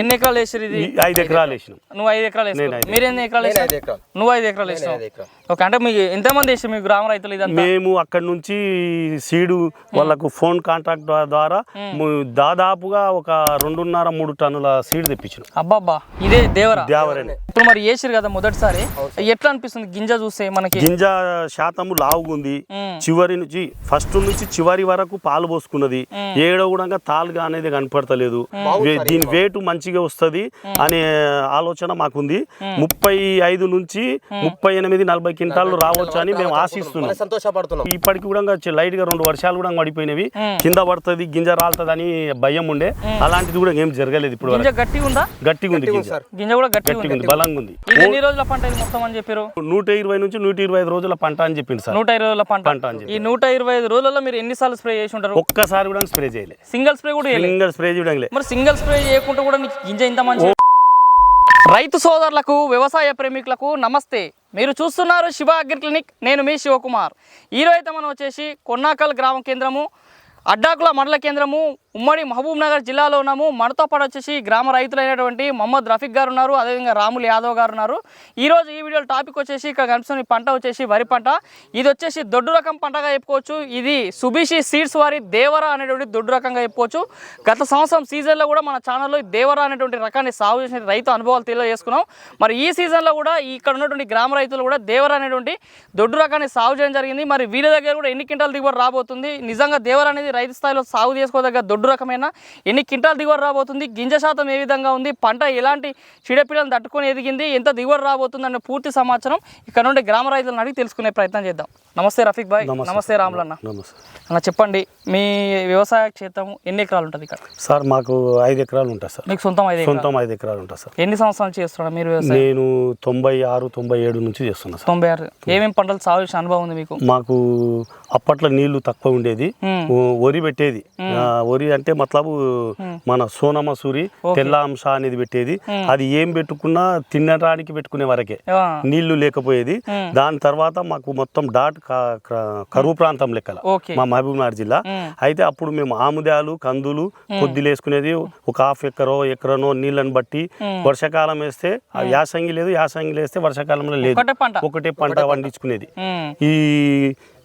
ఎన్ని ఎకరాలు వేసారు ఇది? 5 ఎకరాలు వేసినాం. నువ్వు 5 ఎకరాలు వేసావు, మీరు ఎన్ని ఎకరాలు వేసావు? నువ్వు 5 ఎకరాలు వేసావు. ఓకే, అంటే మీకు ఎంతమంది వేసారు మీ గ్రామ రైతులు? ఇదంతా మేము అక్కడ నుంచి సీడు వాళ్ళకు ఫోన్ కాంట్రాక్ట్ ద్వారా దాదాపుగా ఒక 2.5-3 టన్నుల సీడ్ తెప్పించినాం. అబ్బాబ్బా, ఇదే దేవరా? దేవరనే. ఇప్పుడు మరి వేసారు కదా మొదటిసారి, ఎట్లా అనిపిస్తుంది గింజ చూస్తే? మనకి గింజ శాతము లావుగుంది, చివరి నుంచి ఫస్ట్ నుంచి చివరి వరకు పాలు పోసుకున్నది, ఏడో కూడా తాలుగా అనేది కనపడతలేదు. దీని వేటు మంచిగా వస్తుంది అనే ఆలోచన మాకుంది. 35 నుంచి 38-40 క్వింటాలు రావచ్చు అని మేము ఆశిస్తున్నాం, సంతోషపడుతున్నాం. ఇప్పటికి కూడా లైట్ గా 2 వర్షాలు కూడా పడిపోయినవి, కింద పడుతుంది గింజ రాలుతుంది అని భయం ఉండే, అలాంటిది కూడా ఏం జరగలేదు. ఇప్పుడు గట్టిగా ఉందా? గట్టిగా ఉంది గింజ కూడా గట్టిగా ఉంది, బలంగా ఉంది. ఎన్ని రోజుల పంట మొత్తం అని చెప్పారు? 120 నుంచి 125 రోజుల పంట అని చెప్పింది సార్. 120 రోజుల పంట అని చెప్పి. ఈ 125 రోజులలో మీరు ఎన్నిసార్లు స్ప్రే చేసి ఉంటారు? ఒక్కసారి కూడా స్ప్రే చేయలేదు. సింగిల్ స్ప్రే కూడా సింగిల్ స్ప్రే చేయడం లేదు. మరి సింగిల్ స్ప్రే చేయకుండా కూడా గింజ ఇంత మంచి. రైతు సోదరులకు, వ్యవసాయ ప్రేమికులకు నమస్తే. మీరు చూస్తున్నారు శివ అగ్రి క్లినిక్, నేను మీ శివకుమార్. ఈరోజు అయితే మనం వచ్చేసి కొన్నాకల్ గ్రామ కేంద్రము, అడ్డాకుల మండల కేంద్రము, ఉమ్మడి మహబూబ్ నగర్ జిల్లాలో ఉన్నాము. మనతో పాటు వచ్చేసి గ్రామ రైతులైనటువంటి మొహమ్మద్ రఫీక్ గారు ఉన్నారు, అదేవిధంగా రాములు యాదవ్ గారు ఉన్నారు. ఈరోజు ఈ వీడియోలో టాపిక్ వచ్చేసి ఇక్కడ కనిపిస్తున్న పంట వచ్చేసి వరి పంట. ఇది వచ్చేసి దొడ్డు రకం పంటగా చెప్పుకోవచ్చు. ఇది సుబిషి సీడ్స్ వారి దేవరా అనేటువంటి దొడ్డు రకంగా చెప్పుకోవచ్చు. గత సంవత్సరం సీజన్లో కూడా మన ఛానల్లో దేవరా అనేటువంటి రకాన్ని సాగు చేసిన రైతు అనుభవాలు తెలియజేసుకున్నాం. మరి ఈ సీజన్లో కూడా ఇక్కడ ఉన్నటువంటి గ్రామ రైతులు కూడా దేవరా అనేటువంటి దొడ్డు రకాన్ని సాగు చేయడం జరిగింది. మరి వీళ్ళ దగ్గర కూడా ఎన్ని క్వింటాల దిగుబడి రాబోతుంది, నిజంగా దేవరా అనేది రైతు స్థాయిలో సాగు చేసుకోదగ్గ దొడ్డు రకమైన ఎన్ని క్వింటాల్ దిగుబడి రాబోతుంది, గింజ శాతం ఏ విధంగా ఉంది, పంట ఎలాంటి చీడపీడలను తట్టుకొని ఎదిగింది, ఎంత దిగుబడి రాబోతుంది అనే పూర్తి సమాచారం ఇక్కడ నుండి గ్రామ రైతులను అడిగి తెలుసుకునే ప్రయత్నం చేద్దాం. నమస్తే రఫీక్ భాయ్. నమస్తే రాములు అన్న. అన్న చెప్పండి, మీ వ్యవసాయ క్షేత్రం ఎన్ని ఎకరాలు ఉంటుంది ఇక్కడ? సార్ మాకు 5 ఎకరాలు ఉంటుంది సార్. మీకు సొంతం 5 ఎకరాలు ఉంటుంది సార్. ఎన్ని సంవత్సరాలు చేస్తున్నారు మీరు వ్యవసాయం? నేను 96-97 నుంచి చేస్తున్నా సార్. 96. ఏమేమి పంటలు సాగు చేసిన అనుభవం ఉంది మీకు? మాకు అప్పట్లో నీళ్లు తక్కువ ఉండేది, వరి పెట్టేది. వరి అంటే మతలబు మన సోనా మసూరి, తెల్ల అంశ అనేది పెట్టేది. అది ఏం పెట్టుకున్నా తినడానికి పెట్టుకునే వరకే, నీళ్లు లేకపోయేది. దాని తర్వాత మాకు మొత్తం డాట్ కరువు ప్రాంతం లెక్కల మా మహబూబ్ నగర్ జిల్లా. అయితే అప్పుడు మేము ఆముదాలు, కందులు కొద్దిలు వేసుకునేది. ఒక 1/2 ఎకరనో నీళ్ళని బట్టి వర్షాకాలం వేస్తే యాసంగి లేదు, యాసంగి వేస్తే వర్షాకాలంలో లేదు, ఒకటే పంట పండించుకునేది. ఈ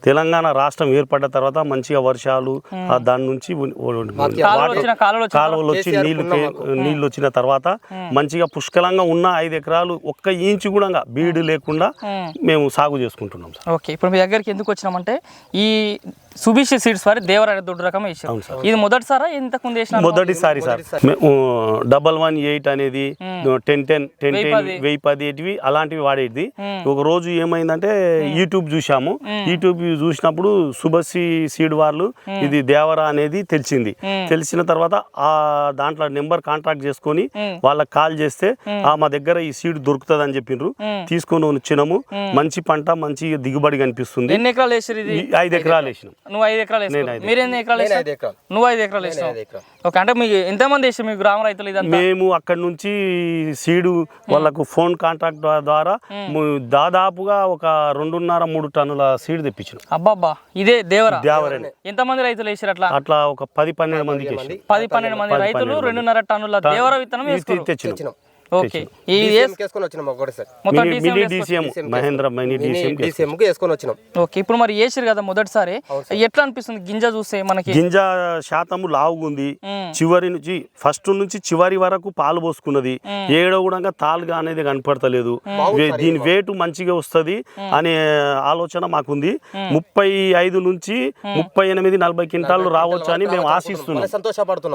తెలంగాణ రాష్ట్రం ఏర్పడ్డ తర్వాత మంచిగా వర్షాలు, దాని నుంచి కాలువలు వచ్చి నీళ్లు వచ్చిన తర్వాత మంచిగా పుష్కలంగా ఉన్న 5 ఎకరాలు 1 ఇంచు కూడా బీడు లేకుండా మేము సాగు చేసుకుంటున్నాం సార్. ఓకే, ఇప్పుడు మీ దగ్గరికి ఎందుకు వచ్చినామంటే ఈ సుబిషి సీడ్స్ వారి దేవరా దొడ్డు రకం వేసారు. ఇది మొదటిసారా ఇంతకు ముందు వేసిన? మొదటిసారి సార్. 118 అనేది 1010 1010 అలాంటివి వాడేది. ఒక రోజు ఏమైందంటే యూట్యూబ్ చూసాము. యూట్యూబ్ చూసినప్పుడు సుబసి సీడ్ వాళ్ళు ఇది దేవరా అనేది తెలిసింది. తెలిసిన తర్వాత ఆ దాంట్లో నెంబర్ కాంటాక్ట్ చేసుకొని వాళ్ళకి కాల్ చేస్తే మా దగ్గర ఈ సీడ్ దొరుకుతుంది అని చెప్పిండ్రు. తీసుకొని వచ్చినాము. మంచి పంట, మంచి దిగుబడి కనిపిస్తుంది. ఎన్ని ఎకరాలు వేసారు ఇది? 5 ఎకరాలు వేసినాం. నువ్వు 5 ఎకరాలు వేసావు, మీరు ఎన్ని ఎకరాలు వేసావు? నువ్వు 5 ఎకరాలు వేసావు. ఓకే, అంటే మీకు ఎంతమంది వేసారు మీ గ్రామ రైతులు? ఇదంతా మేము అక్కడ నుంచి సీడు వాళ్ళకు ఫోన్ కాంట్రాక్ట్ ద్వారా దాదాపుగా ఒక 2.5-3 టన్నుల సీడ్ తెప్పించినాం. అబ్బాబ్బా, ఇదే దేవరా? దేవరనే. ఎంతమంది రైతులు వేసారు అట్లా? అట్లా ఒక 10-12 మందికి 10-12 మంది రైతులు 2.5 టన్నుల దేవరా విత్తనం తెచ్చినాం. ఓకే, ఇప్పుడు మరి వేసారు కదా మొదటిసారి, ఎట్లా అనిపిస్తుంది గింజ చూస్తే? మనకి గింజ శాతము లావుగుంది, చివరి నుంచి ఫస్ట్ నుంచి చివరి వరకు పాలు పోసుకున్నది, ఏడో కూడా తాలుగా అనేది కనపడతలేదు. దీని వేటు మంచిగా వస్తుంది అనే ఆలోచన మాకుంది. 35 నుంచి 38-40 క్వింటాలు రావచ్చు అని మేము ఆశిస్తున్నాం,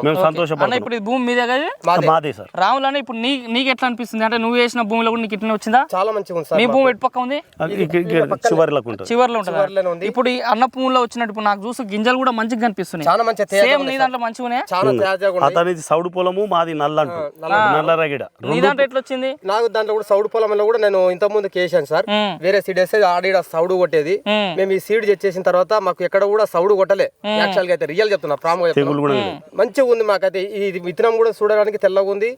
మేము సంతోషపడుతున్నాం. ఇప్పుడు భూమి మీదే కదా? మాదే సార్. రాములు అన్న, ఇప్పుడు నీకు ఎట్లా అనిపిస్తుంది? అంటే నువ్వు వేసిన భూమిలో కూడా నీకు ఇట్లా వచ్చిందా? చాలా మంచిగా ఉంది సార్. మీ భూమి ఎటు పక్క ఉంది? చివర్లో ఉంటుంది. ఇప్పుడు ఈ అన్న భూమిలో వచ్చినట్టు నాకు చూసి గింజలు కూడా మంచిగా కనిపిస్తున్నాయి. చాలా మంచిగా సేమ్ నీ దాంట్లో మంచిగా ఉన్నాయి. అతనిది సౌడు పొలము, మాది నల్లరగిడ. నీ దాంట్లో ఎట్లా వచ్చింది? నాకు దాంట్లో కూడా సౌడు పొలంలో కూడా నేను ఇంత ముందు కేసాను సార్. వేరే సీడ్ వేస్తే ఆడ సౌడు కొట్టేది. మేము ఈ సీడ్ తెచ్చేసిన తర్వాత మాకు ఎక్కడ కూడా సౌడు కొట్టలే. యాక్చువల్ గా అయితే రియల్ చెప్తున్నా, ప్రాముగా మంచిగా ఉంది. మాకైతే ఈ విత్తనం కూడా చూడడానికి తెల్లగా ఉంది.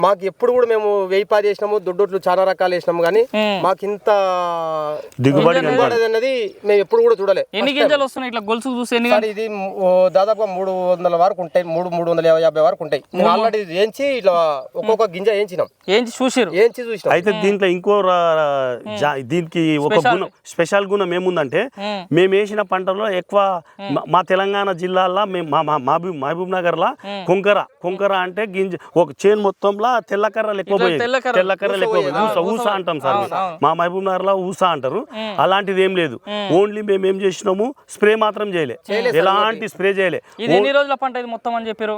మాకు ఎప్పుడు కూడా మేము 1000 వేసినాము, దొడ్డొట్లు చాలా రకాలు వేసినాము, కానీ మాకు ఇంత దిగుబడి అనేది మేము ఎప్పుడు కూడా చూడలేదు. ఎన్ని గింజలు వస్తున్నాయి ఇట్లా గొలుసు చూసి ఎన్ని సార్ ఇది దాదాపుగా 300 వరకు ఉంటాయి, 350 వరకు ఉంటాయి. మేము ఆల్రెడీ ఏంచి ఇట్లా ఒక్కొక్క గింజ ఏంచినాం, ఏంచి చూసిరు, ఏంచి చూసినాం. అయితే దీంట్లో ఇంకో దీనికి ఒక గుణం, స్పెషల్ గుణం ఏముందంటే మేము వేసిన పంటలో ఎక్కువ మా తెలంగాణ జిల్లాల్లో మహబూబ్ నగర్ లా కొంకర అంటే గింజ ఒక చేను మొత్తంలో తెల్లకర్రలు ఎక్కువ పోయేది, తెల్లకర్రలు ఎక్కువ పోయేది, ఊసా అంటాం సార్, మా మహబూబ్ నగర్ లో ఊసా అంటారు. అలాంటిది ఏం లేదు, ఓన్లీ మేము ఏం చేసినాము స్ప్రే మాత్రం చేయలే, ఎలాంటి స్ప్రే చేయలే. ఇది ఎన్ని రోజుల పంట ఇది మొత్తం అని చెప్పారు?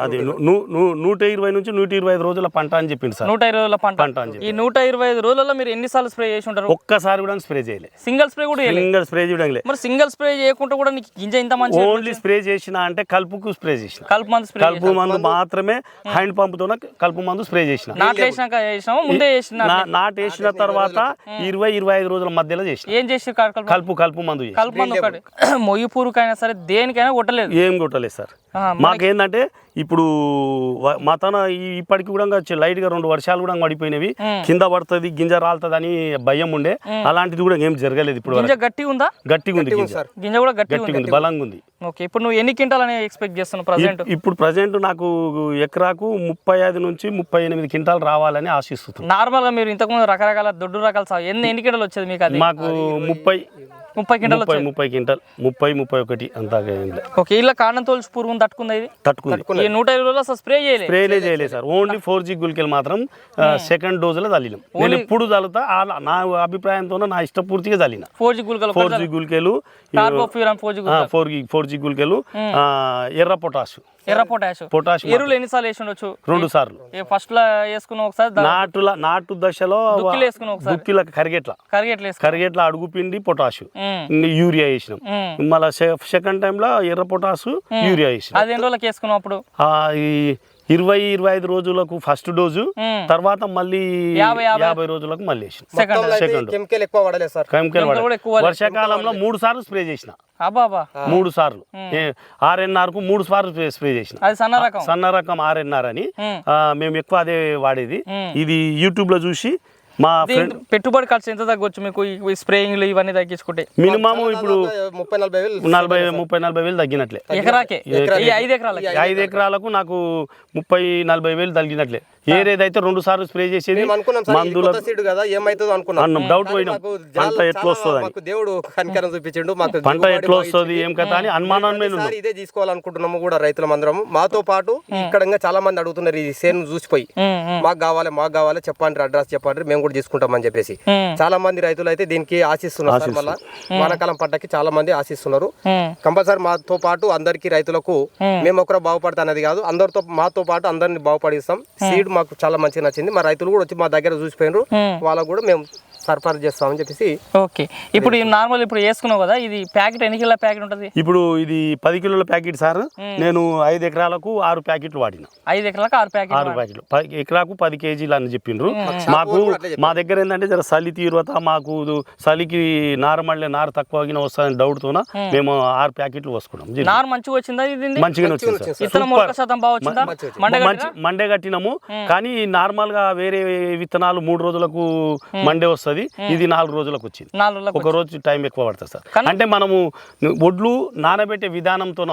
అది 120 నుంచి 125 రోజుల పంట అని చెప్పింది సార్. 120 రోజుల పంట అని చెప్పి. ఈ 125 రోజులలో మీరు ఎన్నిసార్లు స్ప్రే చేసి ఉంటారు? ఒక్కసారి కూడా స్ప్రే చేయలే, సింగిల్ స్ప్రే కూడా సింగిల్ స్ప్రే చేయడం లేదు. మరి సింగిల్ స్ప్రే చేయకుండా కూడా నీకు గింజ ఇంత మంచి ఓన్లీ స్ప్రే చేసిన అంటే కలుపుకు స్ప్రే చేసిన, కలుపు మందు మాత్రమే హ్యాండ్ పంప్ తో కలుపు మందు స్ప్రే చేసిన. నాటేసిన తర్వాత 20-25 రోజుల మధ్యలో చేసిన. ఏం చేసి కలుపు మందు ఒకటి మొయ్యి పురుగుకైనా సరే దేనికైనా కొట్టలేదు, ఏం కొట్టలేదు సార్. మాకేందంటే ఇప్పుడు మా తన ఇప్పటికి కూడా లైట్ గా 2 వర్షాలు కూడా పడిపోయినవి, కింద పడుతుంది గింజ రాలుతుంది అని భయం ఉండే, అలాంటిది కూడా ఏం జరగలేదు. ఇప్పుడు గట్టిగా ఉందా? గట్టిగా ఉంది గింజ కూడా గట్టిగా ఉంది, బలంగా ఉంది. ఓకే, ఇప్పుడు నువ్వు ఎన్ని క్వింటాలని ఎక్స్పెక్ట్ చేస్తున్నావు ప్రెజెంట్? ఇప్పుడు ప్రెజెంట్ నాకు ఎకరాకు 35 నుంచి 38 క్వింటాలు రావాలని ఆశిస్తున్నాను. నార్మల్ గా మీరు ఇంతకుముందు రకరకాల దొడ్డు రకాల సాగు ఎన్ని క్వింటాలు వచ్చేది మీకు? అది మాకు 30 క్వింటాల్ 31 అంతా. ఓకే, ఇలా కాండం తోల్చి పురుగు తట్టుకుంది, ఇది తట్టుకుంది. 120 రోజులు అసలు స్ప్రే చేయలేదు సార్. ఓన్లీ 4G గుళికలు మాత్రం సెకండ్ డోస్ లో చల్లినాం. నేను ఎప్పుడు చల్లుతా నా అభిప్రాయంతో నా ఇష్టపూర్తిగా చల్లిన 4G గుళికలు, 4G గుళికలు, ఎర్ర పొటాష్ ఎరువులు ఎన్నిసార్లు వేసి ఉండొచ్చు? 2 సార్లు. ఫస్ట్ లో వేసుకున్న ఒకసారి, నాటు దశలో దుక్కిల కరిగెట్ల అడుగు పిండి పొటాష్, యూరియా వేసినాం. మళ్ళీ సెకండ్ టైం లో ఎర్ర పొటాష్, యూరియా వేసినాం. అది ఎన్ని రోజులకు వేసుకున్నాం అప్పుడు? 20-25 రోజులకు ఫస్ట్ డోసు, తర్వాత మళ్ళీ 50 రోజులకు మళ్ళీ సెకండ్. కెమికల్ ఎక్కువ వాడలేదు సార్. వర్షాకాలంలో 3 సార్లు స్ప్రే చేసిన, 3 సార్లు. RNR కు 3 సార్లు స్ప్రే చేసిన. సన్న రకం RNR అని మేము ఎక్కువ అదే వాడేది. ఇది యూట్యూబ్ లో చూసి మా పెట్టుబడి ఖర్చు ఎంత తగ్గొచ్చు మీకు ఈ స్ప్రేయింగ్లు ఇవన్నీ తగ్గించుకుంటే? మినిమం ఇప్పుడు 30-40 వేలు తగ్గినట్లే ఎకరాకే. 5 ఎకరాలకు నాకు 30-40 వేలు తగ్గినట్లే. ఏదైతే 2 సార్లు స్ప్రే చేసేది మందుల డౌట్ పోయినా పంట ఎట్లా వస్తుంది, దేవుడు కనికరం చూపించిండు, పంట ఎట్లా వస్తుంది ఏం కదా అని అనుమానం ఇదే తీసుకోవాలనుకుంటున్నాము కూడా రైతులం అందరం. మాతో పాటు ఇక్కడ చాలా మంది అడుగుతున్నారు, ఈ సేను చూసిపోయి మాకు కావాలి చెప్పండి, అడ్రస్ చెప్పండి, మేము కూడా తీసుకుంటామని చెప్పేసి చాలా మంది రైతులు అయితే దీనికి ఆశిస్తున్నారు. మళ్ళీ వానాకాలం పంటకి చాలా మంది ఆశిస్తున్నారు. కంపల్సరీ మాతో పాటు అందరికి రైతులకు మేము ఒకరు బాగుపడతా అనేది కాదు, అందరితో మాతో పాటు అందరిని బాగుపడిస్తాం. సీడ్ మాకు చాలా మంచిగా నచ్చింది. మా రైతులు కూడా వచ్చి మా దగ్గర చూసిపోయినారు, వాళ్ళకు కూడా మేము సరఫరా చేస్తామని చెప్పేసి. ఓకే, ఇప్పుడు నార్మల్ ఇప్పుడు వేసుకున్నావు కదా, ఇది ప్యాకెట్ ఎన్ని కిలోల ప్యాకెట్ ఉంటుంది? ఇప్పుడు ఇది 10 కిలోల ప్యాకెట్ సార్. నేను 5 ఎకరాలకు 6 ప్యాకెట్లు వాడిన. 5 ఎకరాలకు 6 ప్యాకెట్లు. ఎకరాకు 10 కేజీలు అని చెప్పిండ్రు. మాకు మా దగ్గర ఏంటంటే జర చలి తీవ్రత, మాకు చలికి నారు తక్కువ వస్తుందని డౌట్ తోన మేము 6 ప్యాకెట్లు పోసుకున్నాం. నారు మంచిగా వచ్చిందా? మంచిగానే వచ్చింది, మండే కట్టినాము. కానీ నార్మల్ గా వేరే విత్తనాలు 3 రోజులకు మండే వస్తుంది, ఇది 4 రోజులకు వచ్చింది. ఒక రోజు టైం ఎక్కువ పడుతుంది సార్. అంటే మనము ఒడ్లు నానబెట్టే విధానంతో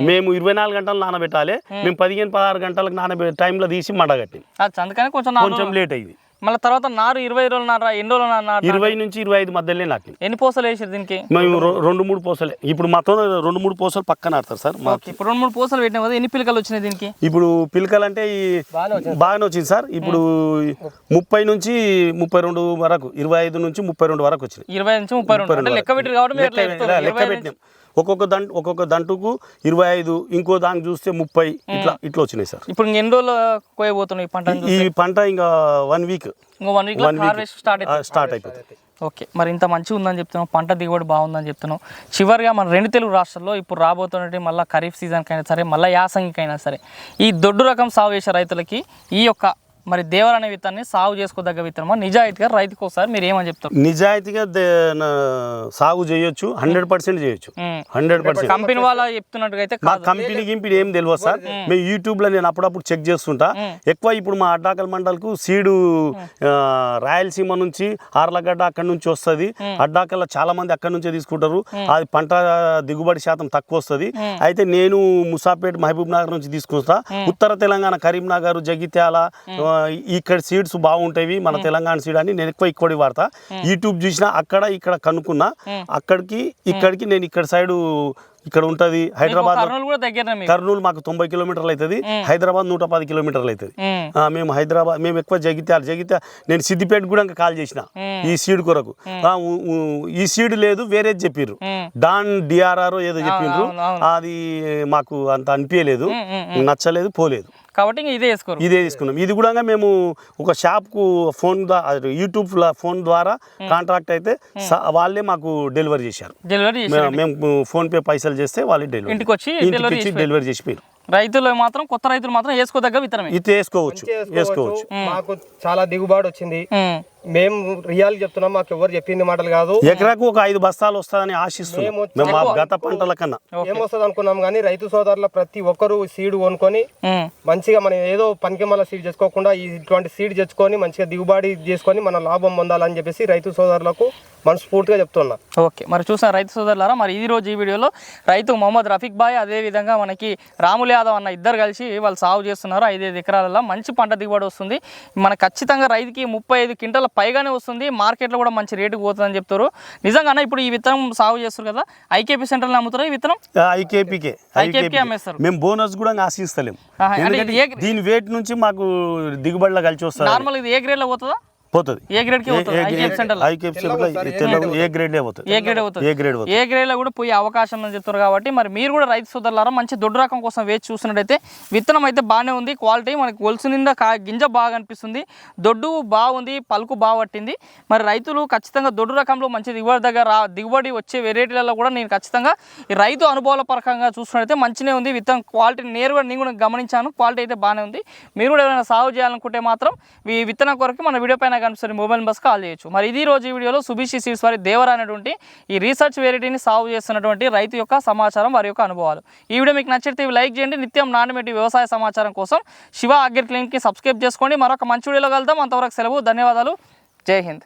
మేము 24 గంటలు నానబెట్టాలి, మేము 15-16 గంటలకు నానబెట్టే టైంలో తీసి మండగట్టింది, అందుకని కొంచెం లేట్ అయింది. మళ్ళీ తర్వాత నారు 20 రోజులు నారా, ఎన్ని రోజులు నారు? 20 నుంచి 25 మధ్యలో నాటింది. ఎన్ని పూసలు వేసారు దీనికి? మేము 2-3 పూసలే. ఇప్పుడు మాతో 2-3 పూసలు పక్క నాటుతారు సార్. ఇప్పుడు 2-3 పూసలు పెట్టినా కదా, ఎన్ని పిలకలు వచ్చినాయి దీనికి? ఇప్పుడు పిలకలు అంటే బాగానే వచ్చింది సార్. ఇప్పుడు 30 నుంచి 32 వరకు, 25 నుంచి 32 వరకు వచ్చినాయి. 20 నుంచి 32 లెక్క పెట్టి లెక్క పెట్టినాం. ఒక్కొక్క దంటుకు 25, ఇంకో దానికి చూస్తే 30, ఇట్లా వచ్చినాయి సార్. ఇప్పుడు ఎన్ని రోజులు కోయబోతున్నాయి ఈ పంట? ఇంకా 1 వీక్, ఇంకో 1 వీక్ హార్వెస్ట్ స్టార్ట్ అయిపోతుంది. ఓకే, మరి ఇంత మంచిగా ఉందని చెప్తున్నావు, పంట దిగుబడి బాగుందని చెప్తున్నావు. చివరిగా మన 2 తెలుగు రాష్ట్రాల్లో ఇప్పుడు రాబోతున్నట్టు మళ్ళీ ఖరీఫ్ సీజన్కి అయినా సరే, మళ్ళీ యాసంగికైనా సరే, ఈ దొడ్డు రకం సాగు చేసే రైతులకి ఈ యొక్క మరి దేవర్ అనే విత్తనాన్ని సాగు చేసుకోదగ్గ విత్తనమా? నిజాయితీగా రైతుకు ఒకసారి మీరు ఏమని చెప్తారు? నిజాయితీగా సాగు చేయొచ్చు, 100% చేయొచ్చు, 100%. కంపెనీ వాళ్ళ చెప్తున్నట్టుగా మా కంపెనీ గింపిడి ఏం తెలియదు సార్. మేము యూట్యూబ్లో నేను అప్పుడప్పుడు చెక్ చేస్తుంటా. ఎక్కువ ఇప్పుడు మా అడ్డాకల్ మండలకు సీడు రాయలసీమ నుంచి ఆర్లగడ్డ అక్కడి నుంచి వస్తుంది. అడ్డాకల్లో చాలా మంది అక్కడి నుంచే తీసుకుంటారు. అది పంట దిగుబడి శాతం తక్కువ వస్తుంది. అయితే నేను ముసాపేట్ మహబూబ్ నగర్ నుంచి తీసుకొస్తా. ఉత్తర తెలంగాణ కరీంనగర్, జగిత్యాల ఇక్కడ సీడ్స్ బాగుంటాయి మన తెలంగాణ సీడ్ అని నేను ఎక్కువ వాడతా. యూట్యూబ్ చూసినా అక్కడ ఇక్కడ కనుక్కున్నా. అక్కడికి ఇక్కడికి నేను ఇక్కడ సైడు ఇక్కడ ఉంటుంది హైదరాబాద్. కర్నూలు మాకు 90 కిలోమీటర్లు అవుతుంది. హైదరాబాద్ 110 కిలోమీటర్లు అవుతుంది. మేము ఎక్కువ జగిత్యాల నేను సిద్దిపేట కూడా కాల్ చేసిన ఈ సీడ్ కొరకు. ఈ సీడ్ లేదు వేరేది చెప్పిర్రు, డాన్ డిఆర్ఆర్ ఏదో చెప్పిండ్రు. అది మాకు అంత అనిపించలేదు, నచ్చలేదు, పోలేదు. కాబట్టి ఇదే తీసుకున్నాం. ఇది కూడా మేము ఒక షాప్కు ఫోన్ యూట్యూబ్ ఫోన్ ద్వారా కాంట్రాక్ట్ అయితే వాళ్ళే మాకు డెలివరీ చేశారు. మేము ఫోన్ పే పైసలు చేస్తే వాళ్ళు ఇంటికి వచ్చి డెలివరీ చేసిపోయారు. రైతులు మాత్రం కొత్త రైతులు మాత్రం వేసుకోదగ్గ విత్తనం ఇది వేసుకోవచ్చు. మాకు చాలా దిగుబడి వచ్చింది. మేము రియల్ చెప్తున్నాం, మాకు ఎవరు చెప్పింది మాటలు కాదు. ఎకరాకు ఒక 5 బస్తాలు వస్తుందని ఆశిస్తున్నాం. గత పంటల కన్నా ఏమొస్తుంది అనుకున్నాం కానీ రైతు సోదరుల ప్రతి ఒక్కరు సీడ్ కొనుక్కొని మంచిగా మనం ఏదో పనికి మళ్ళీ సీడ్ చేసుకోకుండా ఇటువంటి సీడ్ తెచ్చుకొని మంచిగా దిగుబడి చేసుకొని మన లాభం పొందాలని చెప్పేసి రైతు సోదరులకు మనస్ఫూర్తిగా చెప్తున్నా. ఓకే, మరి చూసిన రైతు సోదరులారా, మరి ఈ రోజు ఈ వీడియోలో రైతు మొహమ్మద్ రఫీక్ బాయ్ అదే విధంగా మనకి రాములు యాదవ్ అన్న ఇద్దరు కలిసి వాళ్ళు సాగు చేస్తున్నారు. 5 ఎకరాలలో మంచి పంట దిగుబడి వస్తుంది. మనకు ఖచ్చితంగా రైతుకి 35 క్వింటాల పైగానే వస్తుంది. మార్కెట్లో కూడా మంచి రేటుకు పోతుందని చెప్తారు. నిజంగా ఇప్పుడు ఈ విత్తనం సాగు చేస్తారు కదా, ఐకేపీ సెంటర్లో అమ్ముతారు ఈ విత్తనం? ఐకేపీకే అమ్మేస్తారు. మేము బోనస్ కూడా ఆశిస్తలేము. దీని వెయిట్ నుంచి మాకు దిగుబడిలో కలిసి వస్తుంది. నార్మల్ ఇది ఏ గ్రేడ్లో పోతుందా? పోతుంది. ఏ గ్రేడ్ ఏ గ్రేడ్ లో కూడా పోయే అవకాశం అని చెప్తారు. కాబట్టి మరి మీరు కూడా రైతు సోదరులారా మంచి దొడ్డు రకం కోసం వేచి చూస్తున్నట్టయితే విత్తనం అయితే బాగానే ఉంది. క్వాలిటీ మనకి గొలుసు నిండా గింజ బాగా అనిపిస్తుంది. దొడ్డు బాగుంది, పలుకు బాగా పట్టింది. మరి రైతులు ఖచ్చితంగా దొడ్డు రకంలో మంచి దిగుబడి వచ్చే వెరైటీలలో కూడా నేను ఖచ్చితంగా ఈ రైతు అనుభవాల పరకంగా చూస్తున్నట్టయితే మంచిగా ఉంది. విత్తనం క్వాలిటీ నేరుగా నేను కూడా గమనించాను. క్వాలిటీ అయితే బాగానే ఉంది. మీరు కూడా ఏమైనా సాగు చేయాలనుకుంటే మాత్రం ఈ విత్తనం కొరకు మన వీడియో పైన కనిపిస్తుంది మొబైల్ బస్ కాల్ చేయొచ్చు. మరి ఇది రోజు ఈ వీడియోలో సుభిషి సీడ్స్ వారి దేవర అనేటువంటి ఈ రీసెర్చ్ వెరైటీని సాగు చేస్తున్నటువంటి రైతు యొక్క సమాచారం, వారి యొక్క అనుభవాలు. ఈ వీడియో మీకు నచ్చితే లైక్ చేయండి. నిత్యం నాణ్యమైన వ్యవసాయ సమాచారం కోసం శివ అగ్రి క్లినిక్కి సబ్స్క్రైబ్ చేసుకోండి. మరొక మంచి వీడియోలో కలుద్దాం. అంతవరకు సెలవు. ధన్యవాదాలు. జై హింద్.